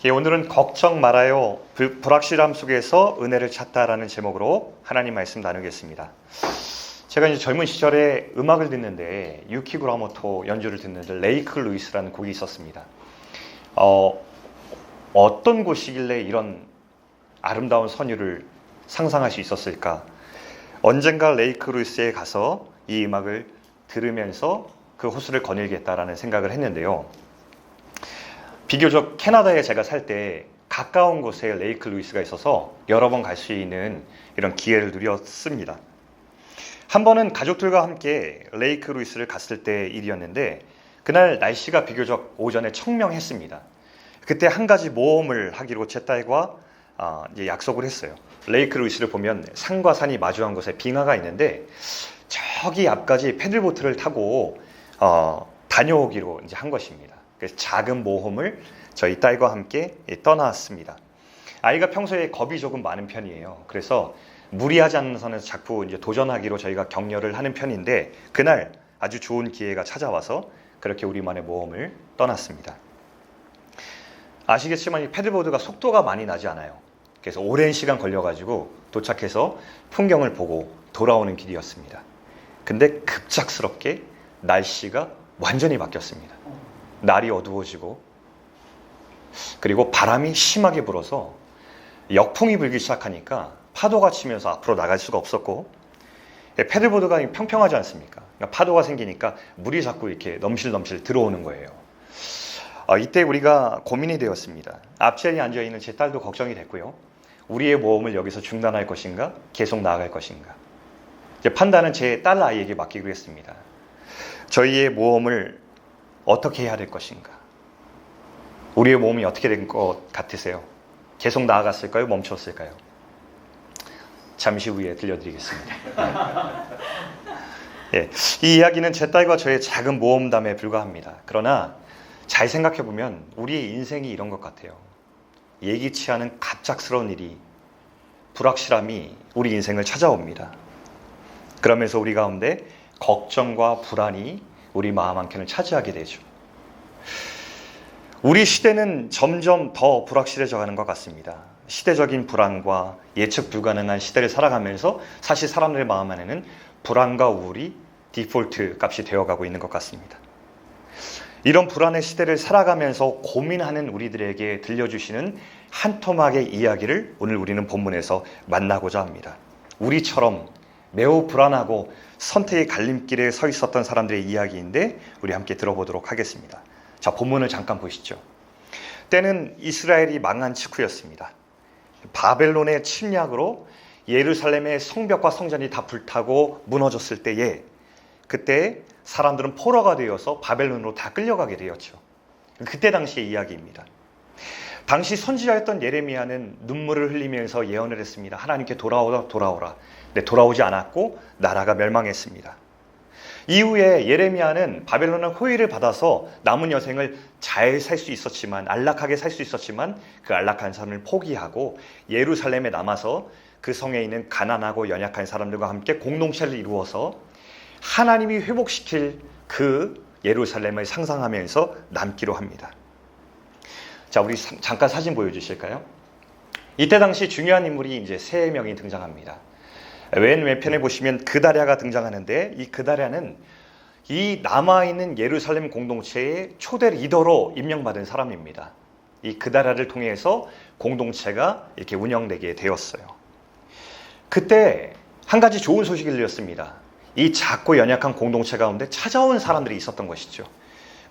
오늘은 걱정 말아요. 불확실함 속에서 은혜를 찾다라는 제목으로 하나님 말씀 나누겠습니다. 제가 이제 젊은 시절에 음악을 듣는데 유키 구라모토 연주를 듣는데 레이크 루이스라는 곡이 있었습니다. 어떤 곳이길래 이런 아름다운 선율을 상상할 수 있었을까? 언젠가 레이크 루이스에 가서 이 음악을 들으면서 그 호수를 거닐겠다라는 생각을 했는데요. 비교적 캐나다에 제가 살 때 가까운 곳에 레이크 루이스가 있어서 여러 번 갈 수 있는 이런 기회를 누렸습니다. 한 번은 가족들과 함께 레이크 루이스를 갔을 때 일이었는데 그날 날씨가 비교적 오전에 청명했습니다. 그때 한 가지 모험을 하기로 제 딸과 이제 약속을 했어요. 레이크 루이스를 보면 산과 산이 마주한 곳에 빙하가 있는데 저기 앞까지 패들보트를 타고 다녀오기로 이제 한 것입니다. 그래서 작은 모험을 저희 딸과 함께 떠나왔습니다. 아이가 평소에 겁이 조금 많은 편이에요. 그래서 무리하지 않는 선에서 자꾸 이제 도전하기로 저희가 격려를 하는 편인데 그날 아주 좋은 기회가 찾아와서 그렇게 우리만의 모험을 떠났습니다. 아시겠지만 이 패들보드가 속도가 많이 나지 않아요. 그래서 오랜 시간 걸려가지고 도착해서 풍경을 보고 돌아오는 길이었습니다. 근데 급작스럽게 날씨가 완전히 바뀌었습니다. 날이 어두워지고 그리고 바람이 심하게 불어서 역풍이 불기 시작하니까 파도가 치면서 앞으로 나갈 수가 없었고 패들보드가 평평하지 않습니까? 그러니까 파도가 생기니까 물이 자꾸 이렇게 넘실넘실 들어오는 거예요. 이때 우리가 고민이 되었습니다. 앞자리에 앉아있는 제 딸도 걱정이 됐고요. 우리의 모험을 여기서 중단할 것인가? 계속 나아갈 것인가? 이제 판단은 제 딸 아이에게 맡기기로 했습니다. 저희의 모험을 어떻게 해야 될 것인가? 우리의 모험이 어떻게 된 것 같으세요? 계속 나아갔을까요? 멈췄을까요? 잠시 후에 들려드리겠습니다. 이 이야기는 제 딸과 저의 작은 모험담에 불과합니다. 그러나 잘 생각해보면 우리의 인생이 이런 것 같아요. 예기치 않은 갑작스러운 일이, 불확실함이 우리 인생을 찾아옵니다. 그러면서 우리 가운데 걱정과 불안이 우리 마음 한켠을 차지하게 되죠. 우리 시대는 점점 더 불확실해져 가는 것 같습니다. 시대적인 불안과 예측 불가능한 시대를 살아가면서 사실 사람들의 마음 안에는 불안과 우울이 디폴트 값이 되어가고 있는 것 같습니다. 이런 불안의 시대를 살아가면서 고민하는 우리들에게 들려주시는 한 토막의 이야기를 오늘 우리는 본문에서 만나고자 합니다. 우리처럼 매우 불안하고 선택의 갈림길에 서 있었던 사람들의 이야기인데 우리 함께 들어보도록 하겠습니다. 자, 본문을 잠깐 보시죠. 때는 이스라엘이 망한 직후였습니다. 바벨론의 침략으로 예루살렘의 성벽과 성전이 다 불타고 무너졌을 때에 그때 사람들은 포로가 되어서 바벨론으로 다 끌려가게 되었죠. 그때 당시의 이야기입니다. 당시 선지자였던 예레미야는 눈물을 흘리면서 예언을 했습니다. 하나님께 돌아오라 돌아오라. 네, 돌아오지 않았고 나라가 멸망했습니다. 이후에 예레미야는 바벨론의 호의를 받아서 남은 여생을 잘 살 수 있었지만 안락하게 살 수 있었지만 그 안락한 삶을 포기하고 예루살렘에 남아서 그 성에 있는 가난하고 연약한 사람들과 함께 공동체를 이루어서 하나님이 회복시킬 그 예루살렘을 상상하면서 남기로 합니다. 자, 우리 잠깐 사진 보여주실까요? 이때 당시 중요한 인물이 이제 3명이 등장합니다. 맨 왼편에 보시면 그다랴가 등장하는데 이 그다랴는 이 남아있는 예루살렘 공동체의 초대 리더로 임명받은 사람입니다. 이 그다랴를 통해서 공동체가 이렇게 운영되게 되었어요. 그때 한 가지 좋은 소식을 들었습니다. 이 작고 연약한 공동체 가운데 찾아온 사람들이 있었던 것이죠.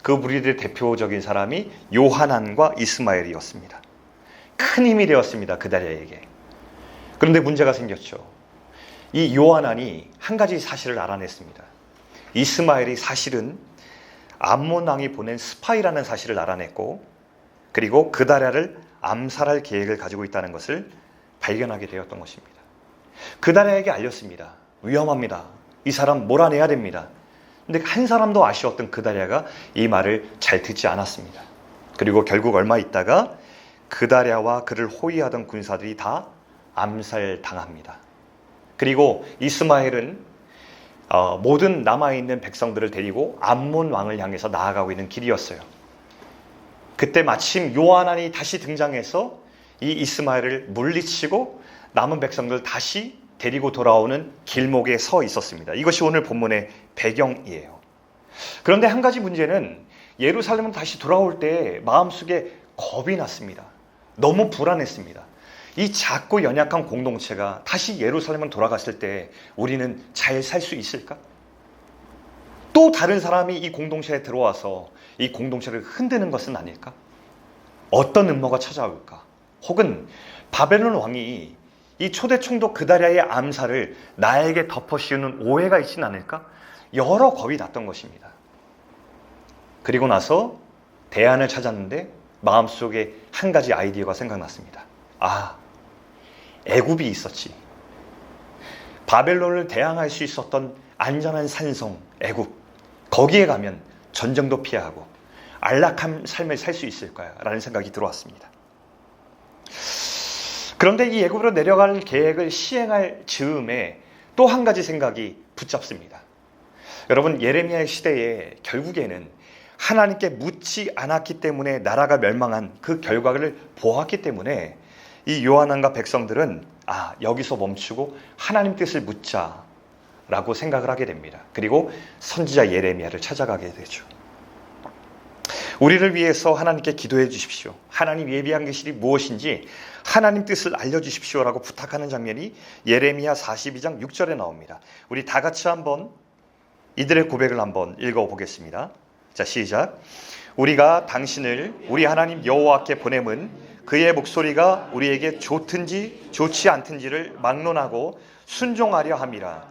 그 무리들의 대표적인 사람이 요하난과 이스마엘이었습니다. 큰 힘이 되었습니다. 그다랴에게. 그런데 문제가 생겼죠. 이 요하난이 한 가지 사실을 알아냈습니다. 이스마엘이 사실은 암몬 왕이 보낸 스파이라는 사실을 알아냈고 그리고 그다랴를 암살할 계획을 가지고 있다는 것을 발견하게 되었던 것입니다. 그다랴에게 알렸습니다. 위험합니다. 이 사람 몰아내야 됩니다. 근데 한 사람도 아쉬웠던 그다랴가 이 말을 잘 듣지 않았습니다. 그리고 결국 얼마 있다가 그다랴와 그를 호위하던 군사들이 다 암살당합니다. 그리고 이스마엘은 모든 남아있는 백성들을 데리고 암몬 왕을 향해서 나아가고 있는 길이었어요. 그때 마침 요하난이 다시 등장해서 이 이스마엘을 물리치고 남은 백성들 다시 데리고 돌아오는 길목에 서 있었습니다. 이것이 오늘 본문의 배경이에요. 그런데 한 가지 문제는 예루살렘으로 다시 돌아올 때 마음속에 겁이 났습니다. 너무 불안했습니다. 이 작고 연약한 공동체가 다시 예루살렘으로 돌아갔을 때 우리는 잘 살 수 있을까? 또 다른 사람이 이 공동체에 들어와서 이 공동체를 흔드는 것은 아닐까? 어떤 음모가 찾아올까? 혹은 바벨론 왕이 이 초대 총독 그다랴의 암살을 나에게 덮어씌우는 오해가 있진 않을까? 여러 겁이 났던 것입니다. 그리고 나서 대안을 찾았는데 마음속에 한 가지 아이디어가 생각났습니다. 애굽이 있었지. 바벨론을 대항할 수 있었던 안전한 산성 애굽, 거기에 가면 전쟁도 피하고 안락한 삶을 살 수 있을 거야 라는 생각이 들어왔습니다. 그런데 이 애굽으로 내려갈 계획을 시행할 즈음에 또 한 가지 생각이 붙잡습니다. 여러분, 예레미야의 시대에 결국에는 하나님께 묻지 않았기 때문에 나라가 멸망한 그 결과를 보았기 때문에 이 요하난과 백성들은 여기서 멈추고 하나님 뜻을 묻자라고 생각을 하게 됩니다. 그리고 선지자 예레미야를 찾아가게 되죠. 우리를 위해서 하나님께 기도해 주십시오. 하나님 예비한 계시이 무엇인지 하나님 뜻을 알려주십시오라고 부탁하는 장면이 예레미야 42장 6절에 나옵니다. 우리 다 같이 한번 이들의 고백을 한번 읽어보겠습니다. 자, 시작. 우리가 당신을 우리 하나님 여호와께 보냄은 그의 목소리가 우리에게 좋든지 좋지 않든지를 막론하고 순종하려 함이라.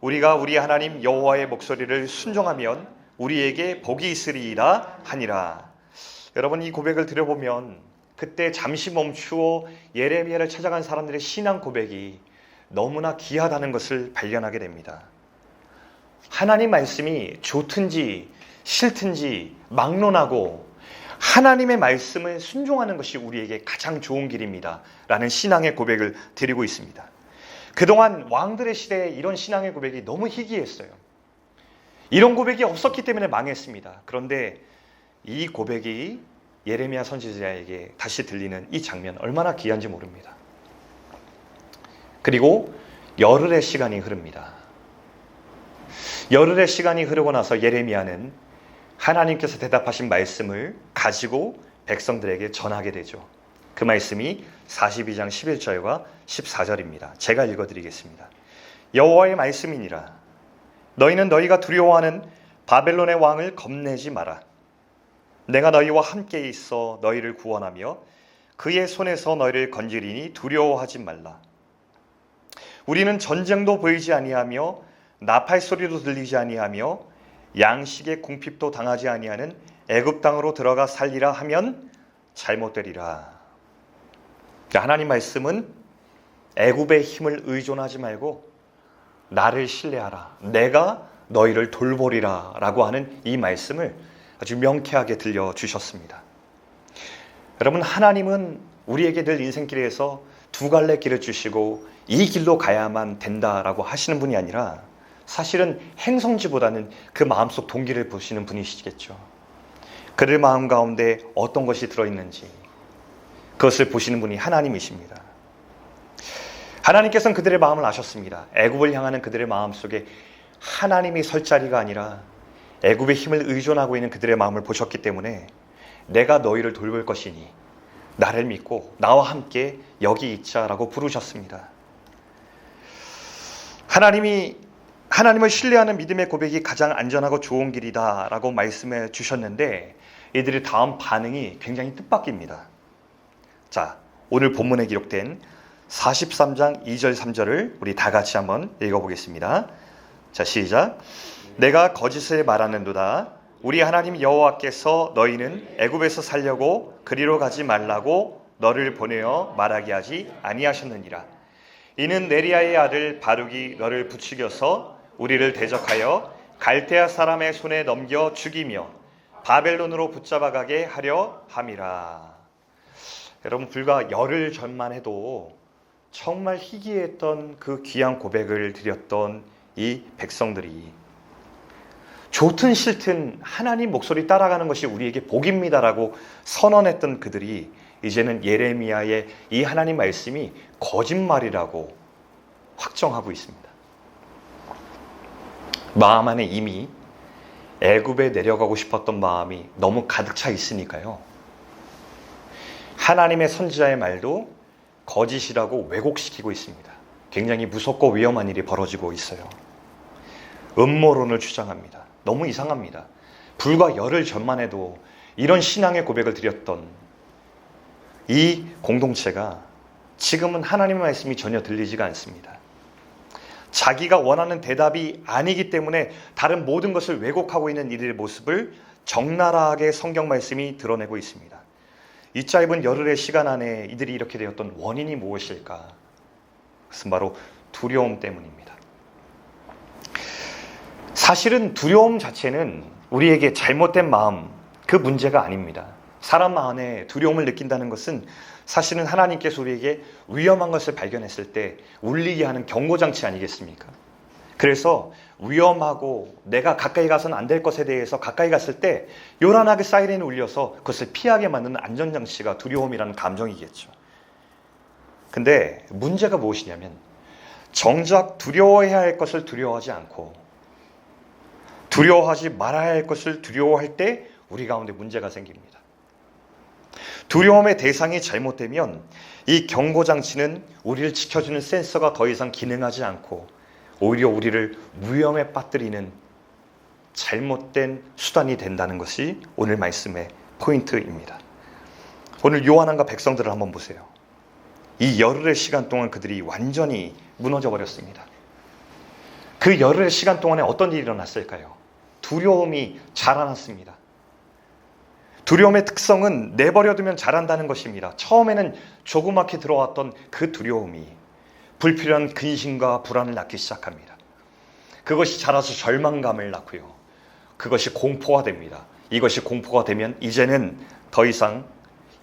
우리가 우리 하나님 여호와의 목소리를 순종하면 우리에게 복이 있으리이다 하니라. 여러분, 이 고백을 들어보면 그때 잠시 멈추어 예레미야를 찾아간 사람들의 신앙 고백이 너무나 귀하다는 것을 발견하게 됩니다. 하나님 말씀이 좋든지 싫든지 막론하고 하나님의 말씀을 순종하는 것이 우리에게 가장 좋은 길입니다 라는 신앙의 고백을 드리고 있습니다. 그동안 왕들의 시대에 이런 신앙의 고백이 너무 희귀했어요. 이런 고백이 없었기 때문에 망했습니다. 그런데 이 고백이 예레미야 선지자에게 다시 들리는 이 장면, 얼마나 귀한지 모릅니다. 그리고 열흘의 시간이 흐릅니다. 열흘의 시간이 흐르고 나서 예레미야는 하나님께서 대답하신 말씀을 가지고 백성들에게 전하게 되죠. 그 말씀이 42장 11절과 14절입니다. 제가 읽어드리겠습니다. 여호와의 말씀이니라. 너희는 너희가 두려워하는 바벨론의 왕을 겁내지 마라. 내가 너희와 함께 있어 너희를 구원하며 그의 손에서 너희를 건지리니 두려워하지 말라. 우리는 전쟁도 보이지 아니하며 나팔 소리도 들리지 아니하며 양식의 궁핍도 당하지 아니하는 애굽 땅으로 들어가 살리라 하면 잘못되리라. 하나님 말씀은 애굽의 힘을 의존하지 말고 나를 신뢰하라. 내가 너희를 돌보리라 라고 하는 이 말씀을 아주 명쾌하게 들려주셨습니다. 여러분, 하나님은 우리에게 늘 인생길에서 두 갈래 길을 주시고 이 길로 가야만 된다라고 하시는 분이 아니라 사실은 행성지보다는 그 마음속 동기를 보시는 분이시겠죠. 그들 마음 가운데 어떤 것이 들어있는지 그것을 보시는 분이 하나님이십니다. 하나님께서는 그들의 마음을 아셨습니다. 애굽을 향하는 그들의 마음속에 하나님이 설 자리가 아니라 애굽의 힘을 의존하고 있는 그들의 마음을 보셨기 때문에 내가 너희를 돌볼 것이니 나를 믿고 나와 함께 여기 있자라고 부르셨습니다. 하나님을 신뢰하는 믿음의 고백이 가장 안전하고 좋은 길이다 라고 말씀해 주셨는데 이들의 다음 반응이 굉장히 뜻밖입니다. 자, 오늘 본문에 기록된 43장 2절 3절을 우리 다 같이 한번 읽어보겠습니다. 자, 시작. 내가 거짓을 말하는도다. 우리 하나님 여호와께서 너희는 애굽에서 살려고 그리로 가지 말라고 너를 보내어 말하게 하지 아니하셨느니라. 이는 네리야의 아들 바룩이 너를 부추겨서 우리를 대적하여 갈대아 사람의 손에 넘겨 죽이며 바벨론으로 붙잡아가게 하려 함이라. 여러분, 불과 열흘 전만 해도 정말 희귀했던 그 귀한 고백을 드렸던 이 백성들이 좋든 싫든 하나님 목소리 따라가는 것이 우리에게 복입니다라고 선언했던 그들이 이제는 예레미야의 이 하나님 말씀이 거짓말이라고 확정하고 있습니다. 마음 안에 이미 애굽에 내려가고 싶었던 마음이 너무 가득 차 있으니까요. 하나님의 선지자의 말도 거짓이라고 왜곡시키고 있습니다. 굉장히 무섭고 위험한 일이 벌어지고 있어요. 음모론을 주장합니다. 너무 이상합니다. 불과 열흘 전만 해도 이런 신앙의 고백을 드렸던 이 공동체가 지금은 하나님의 말씀이 전혀 들리지가 않습니다. 자기가 원하는 대답이 아니기 때문에 다른 모든 것을 왜곡하고 있는 이들의 모습을 적나라하게 성경 말씀이 드러내고 있습니다. 이 짧은 열흘의 시간 안에 이들이 이렇게 되었던 원인이 무엇일까? 그것은 바로 두려움 때문입니다. 사실은 두려움 자체는 우리에게 잘못된 마음, 그 문제가 아닙니다. 사람 안에 두려움을 느낀다는 것은 사실은 하나님께서 우리에게 위험한 것을 발견했을 때 울리게 하는 경고장치 아니겠습니까? 그래서 위험하고 내가 가까이 가서는 안 될 것에 대해서 가까이 갔을 때 요란하게 사이렌이 울려서 그것을 피하게 만드는 안전장치가 두려움이라는 감정이겠죠. 근데 문제가 무엇이냐면 정작 두려워해야 할 것을 두려워하지 않고 두려워하지 말아야 할 것을 두려워할 때 우리 가운데 문제가 생깁니다. 두려움의 대상이 잘못되면 이 경고장치는 우리를 지켜주는 센서가 더 이상 기능하지 않고 오히려 우리를 위험에 빠뜨리는 잘못된 수단이 된다는 것이 오늘 말씀의 포인트입니다. 오늘 요한왕과 백성들을 한번 보세요. 이 열흘의 시간 동안 그들이 완전히 무너져 버렸습니다. 그 열흘의 시간 동안에 어떤 일이 일어났을까요? 두려움이 자라났습니다. 두려움의 특성은 내버려두면 자란다는 것입니다. 처음에는 조그맣게 들어왔던 그 두려움이 불필요한 근심과 불안을 낳기 시작합니다. 그것이 자라서 절망감을 낳고요. 그것이 공포가 됩니다. 이것이 공포가 되면 이제는 더 이상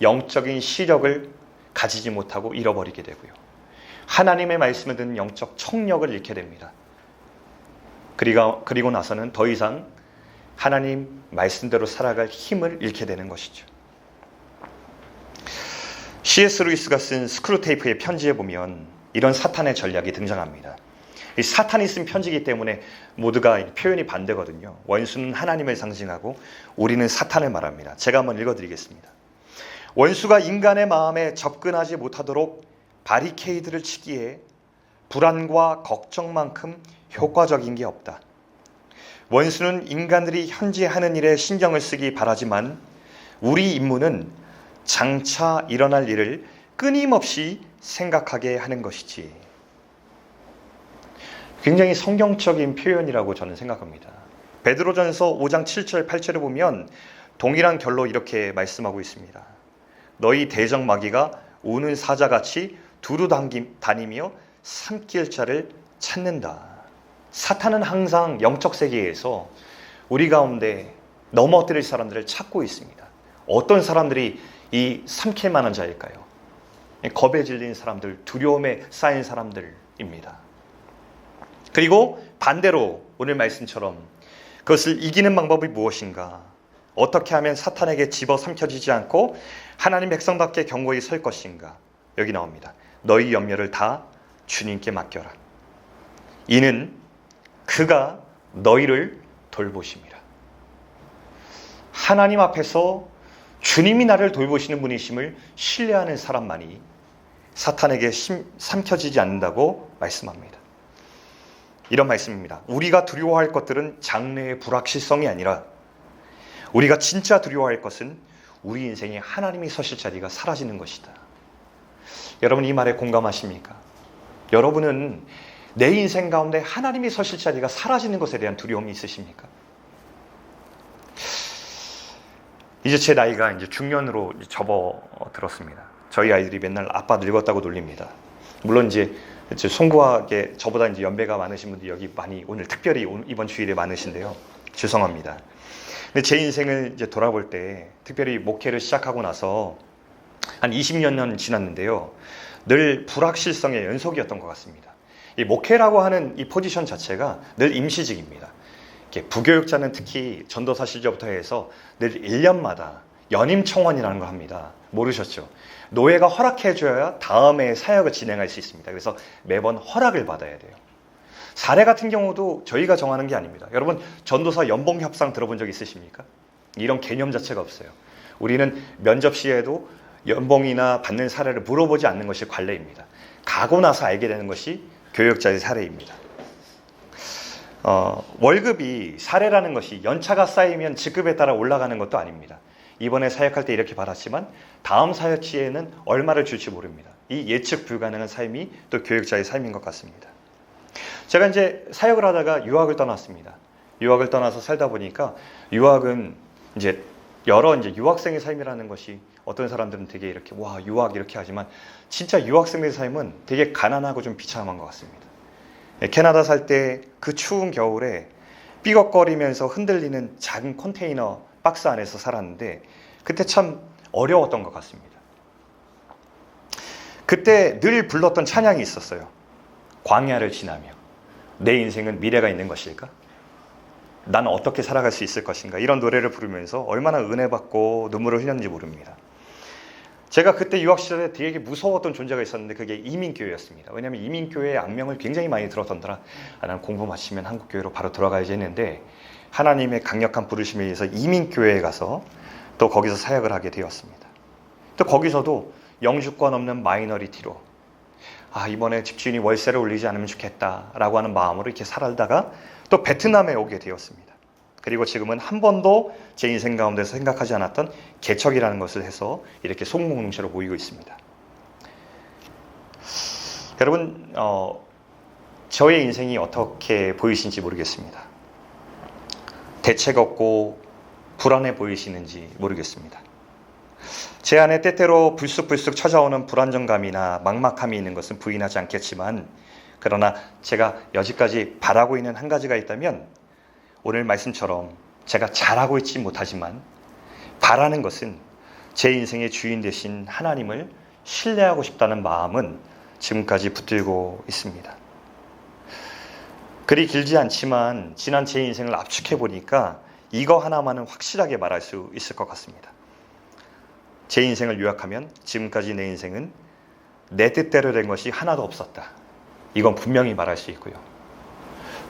영적인 시력을 가지지 못하고 잃어버리게 되고요. 하나님의 말씀을 듣는 영적 청력을 잃게 됩니다. 그리고 나서는 더 이상 하나님 말씀대로 살아갈 힘을 잃게 되는 것이죠. C.S. 루이스가 쓴 스크루테이프의 편지에 보면 이런 사탄의 전략이 등장합니다. 이 사탄이 쓴 편지이기 때문에 모두가 표현이 반대거든요. 원수는 하나님을 상징하고 우리는 사탄을 말합니다. 제가 한번 읽어드리겠습니다. 원수가 인간의 마음에 접근하지 못하도록 바리케이드를 치기에 불안과 걱정만큼 효과적인 게 없다. 원수는 인간들이 현재 하는 일에 신경을 쓰기 바라지만 우리 임무는 장차 일어날 일을 끊임없이 생각하게 하는 것이지. 굉장히 성경적인 표현이라고 저는 생각합니다. 베드로전서 5장 7절 8절을 보면 동일한 결로 이렇게 말씀하고 있습니다. 너희 대적 마귀가 우는 사자같이 두루 다니며 삼킬 자를 찾는다. 사탄은 항상 영적 세계에서 우리 가운데 넘어뜨릴 사람들을 찾고 있습니다. 어떤 사람들이 이 삼킬 만한 자일까요? 겁에 질린 사람들, 두려움에 쌓인 사람들입니다. 그리고 반대로 오늘 말씀처럼 그것을 이기는 방법이 무엇인가? 어떻게 하면 사탄에게 집어삼켜지지 않고 하나님 백성답게 견고히 설 것인가? 여기 나옵니다. 너희 염려를 다 주님께 맡겨라. 이는 그가 너희를 돌보심이라. 하나님 앞에서 주님이 나를 돌보시는 분이심을 신뢰하는 사람만이 사탄에게 삼켜지지 않는다고 말씀합니다. 이런 말씀입니다. 우리가 두려워할 것들은 장래의 불확실성이 아니라 우리가 진짜 두려워할 것은 우리 인생에 하나님이 서실 자리가 사라지는 것이다. 여러분 이 말에 공감하십니까? 여러분은 내 인생 가운데 하나님이 서실 자리가 사라지는 것에 대한 두려움이 있으십니까? 이제 제 나이가 이제 중년으로 접어들었습니다. 저희 아이들이 맨날 아빠 늙었다고 놀립니다. 물론 이제 송구하게 저보다 이제 연배가 많으신 분들이 여기 많이 오늘 특별히 이번 주일에 많으신데요. 죄송합니다. 근데 제 인생을 이제 돌아볼 때 특별히 목회를 시작하고 나서 한 20여 년 지났는데요. 늘 불확실성의 연속이었던 것 같습니다. 이 목회라고 하는 이 포지션 자체가 늘 임시직입니다. 부교육자는 특히 전도사 시절부터 해서 늘 1년마다 연임 청원이라는 걸 합니다. 모르셨죠? 노예가 허락해줘야 다음에 사역을 진행할 수 있습니다. 그래서 매번 허락을 받아야 돼요. 사례 같은 경우도 저희가 정하는 게 아닙니다. 여러분, 전도사 연봉 협상 들어본 적 있으십니까? 이런 개념 자체가 없어요. 우리는 면접 시에도 연봉이나 받는 사례를 물어보지 않는 것이 관례입니다. 가고 나서 알게 되는 것이 교육자의 사례입니다. 월급이 사례라는 것이 연차가 쌓이면 직급에 따라 올라가는 것도 아닙니다. 이번에 사역할 때 이렇게 받았지만 다음 사역 시에는 얼마를 줄지 모릅니다. 이 예측 불가능한 삶이 또 교육자의 삶인 것 같습니다. 제가 이제 사역을 하다가 유학을 떠났습니다. 유학을 떠나서 살다 보니까 유학은 이제 여러 유학생의 삶이라는 것이 어떤 사람들은 되게 이렇게 와 유학 이렇게 하지만 진짜 유학생의 삶은 되게 가난하고 좀 비참한 것 같습니다. 캐나다 살 때 그 추운 겨울에 삐걱거리면서 흔들리는 작은 컨테이너 박스 안에서 살았는데 그때 참 어려웠던 것 같습니다. 그때 늘 불렀던 찬양이 있었어요. 광야를 지나며 내 인생은 미래가 있는 것일까? 나는 어떻게 살아갈 수 있을 것인가? 이런 노래를 부르면서 얼마나 은혜 받고 눈물을 흘렸는지 모릅니다. 제가 그때 유학 시절에 되게 무서웠던 존재가 있었는데 그게 이민교회였습니다. 왜냐하면 이민교회의 악명을 굉장히 많이 들었던더라. 나는 공부 마치면 한국교회로 바로 들어가야지 했는데 하나님의 강력한 부르심에 의해서 이민교회에 가서 또 거기서 사역을 하게 되었습니다. 또 거기서도 영주권 없는 마이너리티로 이번에 집주인이 월세를 올리지 않으면 좋겠다라고 하는 마음으로 이렇게 살다가 또 베트남에 오게 되었습니다. 그리고 지금은 한 번도 제 인생 가운데서 생각하지 않았던 개척이라는 것을 해서 이렇게 소공동체로 모이고 있습니다. 여러분, 저의 인생이 어떻게 보이신지 모르겠습니다. 대책 없고 불안해 보이시는지 모르겠습니다. 제 안에 때때로 불쑥불쑥 찾아오는 불안정감이나 막막함이 있는 것은 부인하지 않겠지만 그러나 제가 여지까지 바라고 있는 한 가지가 있다면 오늘 말씀처럼 제가 잘하고 있지 못하지만 바라는 것은 제 인생의 주인 되신 하나님을 신뢰하고 싶다는 마음은 지금까지 붙들고 있습니다. 그리 길지 않지만 지난 제 인생을 압축해 보니까 이거 하나만은 확실하게 말할 수 있을 것 같습니다. 제 인생을 요약하면 지금까지 내 인생은 내 뜻대로 된 것이 하나도 없었다. 이건 분명히 말할 수 있고요.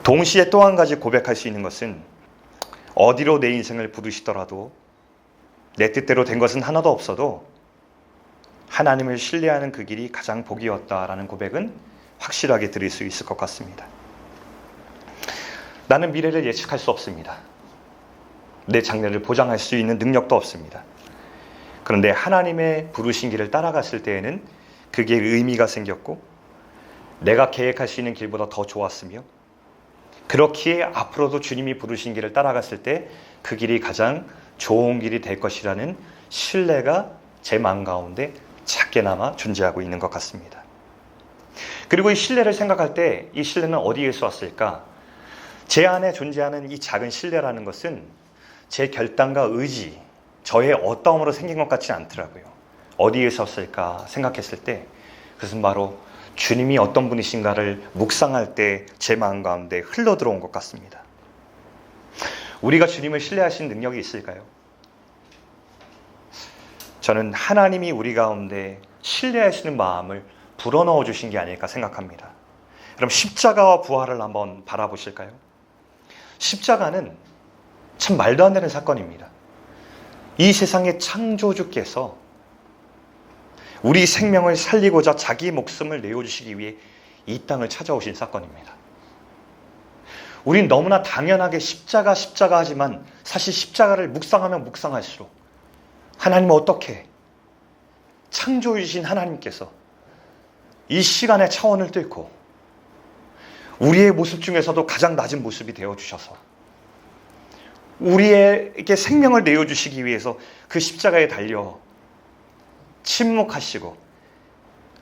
동시에 또 한 가지 고백할 수 있는 것은 어디로 내 인생을 부르시더라도 내 뜻대로 된 것은 하나도 없어도 하나님을 신뢰하는 그 길이 가장 복이었다라는 고백은 확실하게 드릴 수 있을 것 같습니다. 나는 미래를 예측할 수 없습니다. 내 장래를 보장할 수 있는 능력도 없습니다. 그런데 하나님의 부르신 길을 따라갔을 때에는 그게 의미가 생겼고 내가 계획할 수 있는 길보다 더 좋았으며 그렇기에 앞으로도 주님이 부르신 길을 따라갔을 때 그 길이 가장 좋은 길이 될 것이라는 신뢰가 제 마음 가운데 작게나마 존재하고 있는 것 같습니다. 그리고 이 신뢰를 생각할 때 이 신뢰는 어디에서 왔을까? 제 안에 존재하는 이 작은 신뢰라는 것은 제 결단과 의지, 저의 어떠함으로 생긴 것 같지 않더라고요. 어디에서 왔을까 생각했을 때 그것은 바로 주님이 어떤 분이신가를 묵상할 때 제 마음 가운데 흘러들어온 것 같습니다. 우리가 주님을 신뢰하신 능력이 있을까요? 저는 하나님이 우리 가운데 신뢰하시는 마음을 불어넣어 주신 게 아닐까 생각합니다. 그럼 십자가와 부활을 한번 바라보실까요? 십자가는 참 말도 안 되는 사건입니다. 이 세상의 창조주께서 우리 생명을 살리고자 자기 목숨을 내어주시기 위해 이 땅을 찾아오신 사건입니다. 우린 너무나 당연하게 십자가 하지만 사실 십자가를 묵상하면 묵상할수록 하나님은 어떻게 창조주신 하나님께서 이 시간의 차원을 뚫고 우리의 모습 중에서도 가장 낮은 모습이 되어주셔서 우리에게 생명을 내어주시기 위해서 그 십자가에 달려 침묵하시고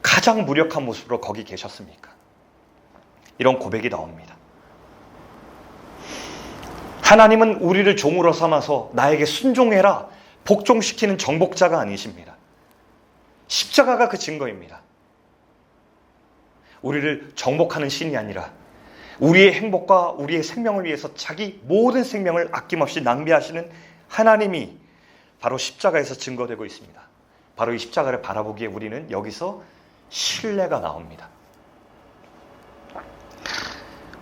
가장 무력한 모습으로 거기 계셨습니까? 이런 고백이 나옵니다. 하나님은 우리를 종으로 삼아서 나에게 순종해라 복종시키는 정복자가 아니십니다. 십자가가 그 증거입니다. 우리를 정복하는 신이 아니라 우리의 행복과 우리의 생명을 위해서 자기 모든 생명을 아낌없이 낭비하시는 하나님이 바로 십자가에서 증거되고 있습니다. 바로 이 십자가를 바라보기에 우리는 여기서 신뢰가 나옵니다.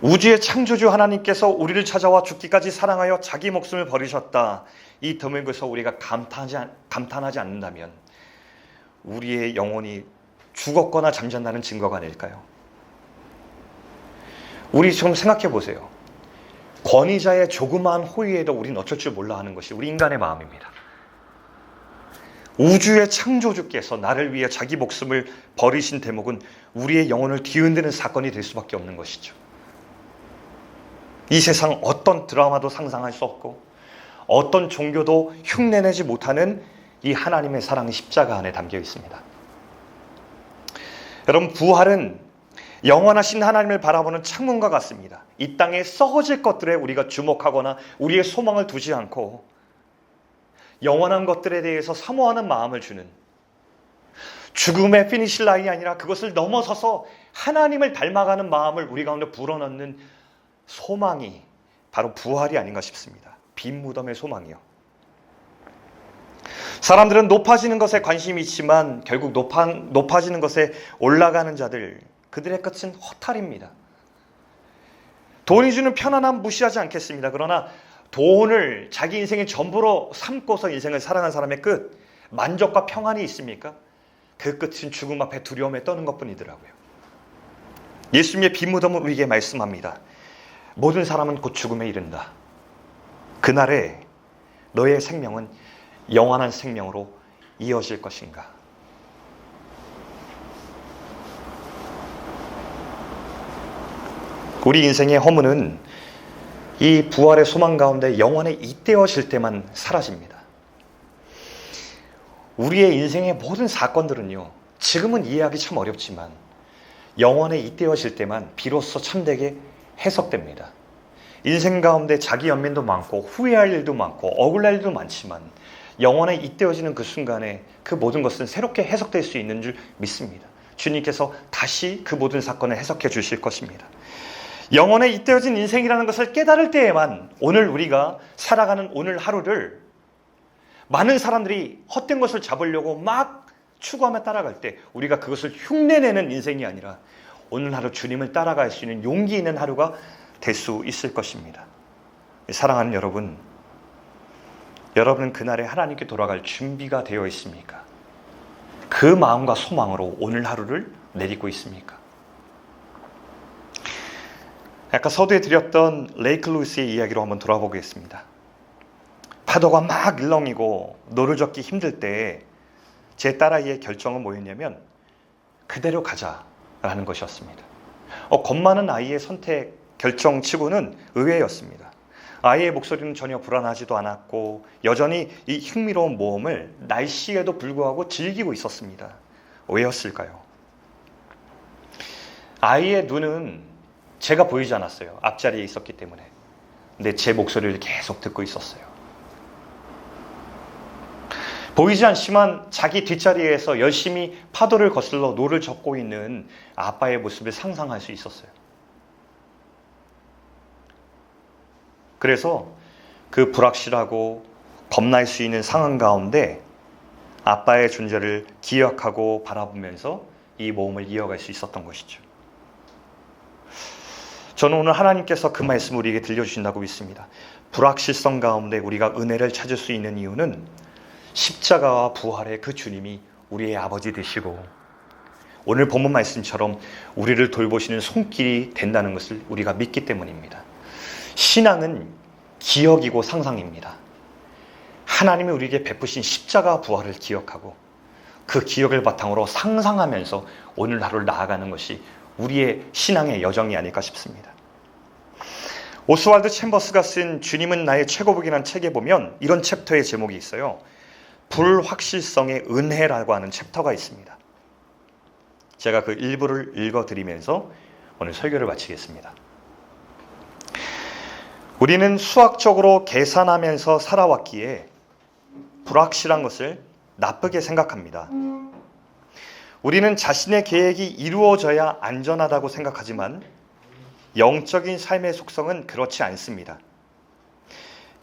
우주의 창조주 하나님께서 우리를 찾아와 죽기까지 사랑하여 자기 목숨을 버리셨다. 이 덤을 우리가 감탄하지 않는다면 우리의 영혼이 죽었거나 잠잠다는 증거가 아닐까요? 우리 좀 생각해 보세요. 권위자의 조그마한 호의에도 우리는 어쩔 줄 몰라 하는 것이 우리 인간의 마음입니다. 우주의 창조주께서 나를 위해 자기 목숨을 버리신 대목은 우리의 영혼을 뒤흔드는 사건이 될 수밖에 없는 것이죠. 이 세상 어떤 드라마도 상상할 수 없고 어떤 종교도 흉내내지 못하는 이 하나님의 사랑이 십자가 안에 담겨 있습니다. 여러분, 부활은 영원하신 하나님을 바라보는 창문과 같습니다. 이 땅에 썩어질 것들에 우리가 주목하거나 우리의 소망을 두지 않고 영원한 것들에 대해서 사모하는 마음을 주는, 죽음의 피니시 라인이 아니라 그것을 넘어서서 하나님을 닮아가는 마음을 우리 가운데 불어넣는 소망이 바로 부활이 아닌가 싶습니다. 빈 무덤의 소망이요. 사람들은 높아지는 것에 관심이 있지만 결국 높아지는 것에 올라가는 자들, 그들의 끝은 허탈입니다. 돈이 주는 편안함 무시하지 않겠습니다. 그러나 돈을 자기 인생의 전부로 삼고서 인생을 살아가는 사람의 끝, 만족과 평안이 있습니까? 그 끝은 죽음 앞에 두려움에 떠는 것뿐이더라고요. 예수님의 빈 무덤은 우리에게 말씀합니다. 모든 사람은 곧 죽음에 이른다. 그날에 너의 생명은 영원한 생명으로 이어질 것인가? 우리 인생의 허물은 이 부활의 소망 가운데 영원에 잇대어질 때만 사라집니다. 우리의 인생의 모든 사건들은요, 지금은 이해하기 참 어렵지만 영원에 잇대어질 때만 비로소 참되게 해석됩니다. 인생 가운데 자기 연민도 많고 후회할 일도 많고 억울할 일도 많지만 영원에 잇대어지는 그 순간에 그 모든 것은 새롭게 해석될 수 있는 줄 믿습니다. 주님께서 다시 그 모든 사건을 해석해 주실 것입니다. 영원에 잇대어진 인생이라는 것을 깨달을 때에만 오늘 우리가 살아가는 오늘 하루를, 많은 사람들이 헛된 것을 잡으려고 막 추구하며 따라갈 때 우리가 그것을 흉내내는 인생이 아니라 오늘 하루 주님을 따라갈 수 있는 용기 있는 하루가 될 수 있을 것입니다. 사랑하는 여러분, 여러분은 그날에 하나님께 돌아갈 준비가 되어 있습니까? 그 마음과 소망으로 오늘 하루를 내딛고 있습니까? 아까 서두에 드렸던 레이크 루이스의 이야기로 한번 돌아보겠습니다. 파도가 막 일렁이고 노를 젓기 힘들 때 제 딸아이의 결정은 뭐였냐면 그대로 가자라는 것이었습니다. 겁 많은 아이의 선택, 결정치고는 의외였습니다. 아이의 목소리는 전혀 불안하지도 않았고 여전히 이 흥미로운 모험을 날씨에도 불구하고 즐기고 있었습니다. 왜였을까요? 아이의 눈은 제가 보이지 않았어요. 앞자리에 있었기 때문에. 근데 제 목소리를 계속 듣고 있었어요. 보이지 않지만 자기 뒷자리에서 열심히 파도를 거슬러 노를 젓고 있는 아빠의 모습을 상상할 수 있었어요. 그래서 그 불확실하고 겁날 수 있는 상황 가운데 아빠의 존재를 기억하고 바라보면서 이 모험을 이어갈 수 있었던 것이죠. 저는 오늘 하나님께서 그 말씀을 우리에게 들려주신다고 믿습니다. 불확실성 가운데 우리가 은혜를 찾을 수 있는 이유는 십자가와 부활의 그 주님이 우리의 아버지 되시고 오늘 본문 말씀처럼 우리를 돌보시는 손길이 된다는 것을 우리가 믿기 때문입니다. 신앙은 기억이고 상상입니다. 하나님이 우리에게 베푸신 십자가 부활을 기억하고 그 기억을 바탕으로 상상하면서 오늘 하루를 나아가는 것이 우리의 신앙의 여정이 아닐까 싶습니다. 오스왈드 챔버스가 쓴 주님은 나의 최고복이라는 책에 보면 이런 챕터의 제목이 있어요. 불확실성의 은혜라고 하는 챕터가 있습니다. 제가 그 일부를 읽어드리면서 오늘 설교를 마치겠습니다. 우리는 수학적으로 계산하면서 살아왔기에 불확실한 것을 나쁘게 생각합니다. 우리는 자신의 계획이 이루어져야 안전하다고 생각하지만 영적인 삶의 속성은 그렇지 않습니다.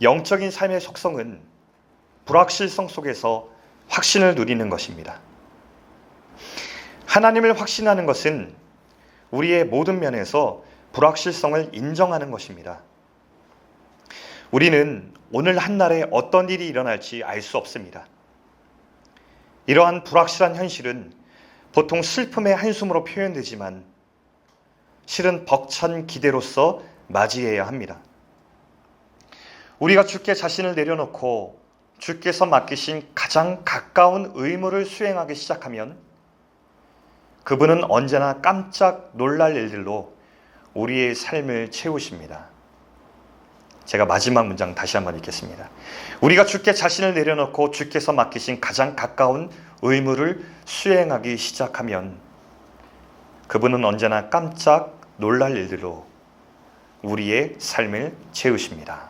영적인 삶의 속성은 불확실성 속에서 확신을 누리는 것입니다. 하나님을 확신하는 것은 우리의 모든 면에서 불확실성을 인정하는 것입니다. 우리는 오늘 한날에 어떤 일이 일어날지 알 수 없습니다. 이러한 불확실한 현실은 보통 슬픔의 한숨으로 표현되지만 실은 벅찬 기대로서 맞이해야 합니다. 우리가 주께 자신을 내려놓고 주께서 맡기신 가장 가까운 의무를 수행하기 시작하면 그분은 언제나 깜짝 놀랄 일들로 우리의 삶을 채우십니다. 제가 마지막 문장 다시 한번 읽겠습니다. 우리가 주께 자신을 내려놓고 주께서 맡기신 가장 가까운 의무를 수행하기 시작하면 그분은 언제나 깜짝 놀랄 일들로 우리의 삶을 채우십니다.